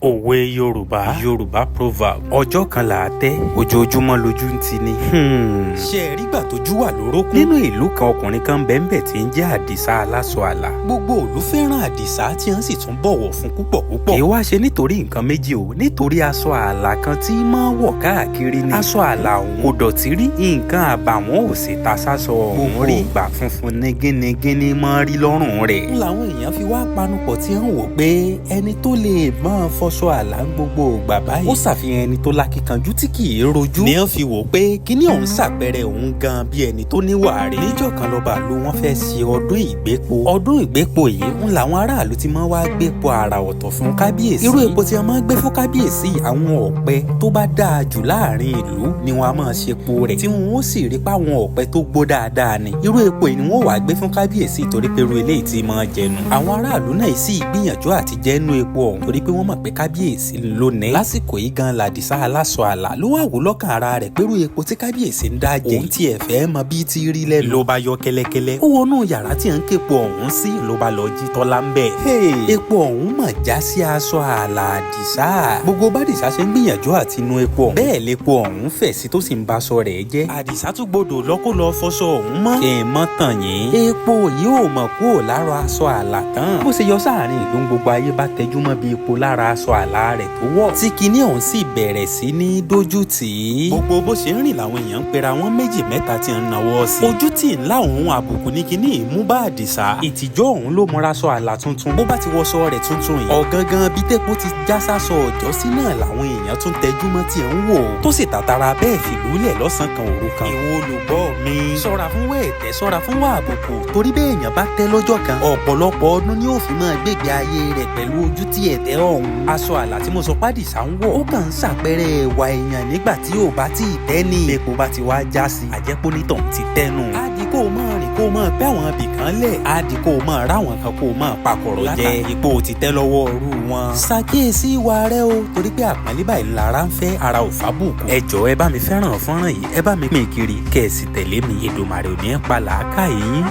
Òwe Yorùbá proverb. Ọjọ́ kan là á tẹ́, ojoojúmọ́ lójú ń tini. Ṣé ẹ rí gbà tójú wà lórókún? Nínú ìlú kan ọkùnrin kan bẹ́ńbẹ̀ tí ń jẹ́ Àdìsá aláṣọ àlà. Gbogbo ìlú fẹ́ràn Àdìsá tí wọ́n sì tún bọ̀wọ̀ fún púpọ̀. Kì í wá ṣe nítorí nǹkan méjì o, nítorí aṣọ àlà kan tí máa ń wọ̀ káàkiri ni. Aṣọ àlà òun kò dọ̀tí rí, nǹkan àbàwọ́n ò sì ta sáṣọ òun rí. Ìgbà funfun ní gínígíní máa rí lọ́rùn rẹ̀. Ń làwọn èèyàn fi wá panupọ̀ tí wọ́n wò pé ẹni tó lè máa fọṣọ àlà ń gbogbo ògbà báyìí. Ó ṣàfihàn ẹni tó lákìkanjú tí kì í rojú. ní wọ́n fi wò pé kíní ọ̀hún ṣàpẹẹrẹ òun gan bí ẹni tó níwà rí. níjọ́ kan lọ́ba ìlú wọn fẹ́ ṣe ọdún ìgbépo. ọdún ìgbépo yìí ń làwọn aráàlú ti máa wá gbépo àrà ọ̀tọ̀ fún kábíyèsí. irú epo tí wọ́n máa gbé fún kábíyèsí àwọn ọ̀pẹ tó bá dáa jù láàrin ìlú ni wọ́n á máa ṣe epo rẹ̀ tí wọ́n ó sì rí páwọn ọ̀pẹ tó gbó dáadáa ni. irú epo yìí ni wọ́n wàá gbé fún kábíyèsí torí pé irú eléyìí ti máa jẹnu. àwọn aráàlú náà sì gbìyànjú àti jẹ́nu epo ọ̀hún torí pé wọ́n mọ̀ pé kábíyèsí ló ní. lásìkò yìí gan làdìsá aláṣọ àlà ló wà wò lọ́kàn ara rẹ̀ pẹ̀lú epo tí kábíyèsí ń dá jẹ. òun tiẹ̀ fẹ́ mọ bí ti rí lẹ́nu. ló bá yọ kẹ́lẹ́kẹ́lẹ́. ó wọnú yàrá tí à ń képo ọ̀hún sí ló bá lọ jí tọ́lá ń bẹ̀. epo ọ̀hún mà já sí aṣọ àlà àdìsá. gbogbo bádìsá ṣe ń gbìyànjú àti nu epo ọ̀hún. bẹ́ẹ̀ lepo ọ̀hún fẹ̀ sí tó sì ń ba aṣọ rẹ̀ jẹ́. àdìsá tún gbọdọ̀ lọ́kọ́ lọ fọṣọ ọ̀hún mọ́. kì í mọ́ tàn yín. epo yìí ò mọ̀ kúrò lára aṣọ àlà tán. bó ṣe yọ sáàrin ìlú gbogbo ayé bá tẹjú mọ́ bí epo lára aṣọ àlà rẹ̀ tó wọ̀. tí kinní ọ̀hún sì bẹ̀rẹ̀ sí ní dójú tì í. gbogbo bó ṣe ń rìn làwọn èèyàn ń pera wọn méjì mẹ́ta tí ń nawọ́ sí. ojú tì ńlá òun àbùkù ní kinní ìmú bá àdìsá. ìtìjọ́ òun ló mọra sọ àlà tuntun. bó bá ti wọṣọ rẹ̀ tuntun yìí. ọ̀gangan bí tẹ́pọ̀ ti já sásọ ọ̀jọ́ sí náà làwọn èèyàn tún tẹjú mọ́ tí ń wò. tó sì tàtàrà bẹ́ẹ̀ fìlúlẹ̀ lọ́sàn kan òru kan. ìwọ olùgbọ́ mi. ṣọ́ra fún wẹ̀ẹ̀tẹ́ ṣọ́ra fún wà àbùkù. torí bẹ́ẹ̀ èèyàn bá tẹ́ lọ́jọ́ kan. ọ̀pọ̀lọpọ̀ ọdún ni ó fi máa gbégbé ayé rẹ̀ pẹ̀lú ojú tí ẹ̀tẹ́ ọ̀hún. aṣọ àlà tí mo sọ pádìsá ń wọ̀. ó kàn ń ṣàpẹẹrẹ ẹ̀wà èèyàn nígbà tí ò bá tí ì tẹ́ ni. epo bá ti wá já sí. àjẹpónítọ̀ ti tẹ́nu. ádi kó o máa rìn kó o máa bẹ́ àwọn ibì kan lẹ̀. ádi kó o máa ráwọn kan kó o máa pakọ̀rọ̀ jẹ. látàrí pé o ti tẹ́ lọ́wọ́ ọrú wọn. ṣàkíyèsí ìwà rẹ o torí pé àpọ́nlé báyìí lára ń fẹ́ ara ò fábùkù. ẹ jọ̀ọ́ ẹ bá mi fẹ́ràn fọ́nrán yìí ẹ bá mi pín kiri kẹ́ ẹ sì tẹ̀lé mi. Èdùmàrè ò ní pa làákàyè yín.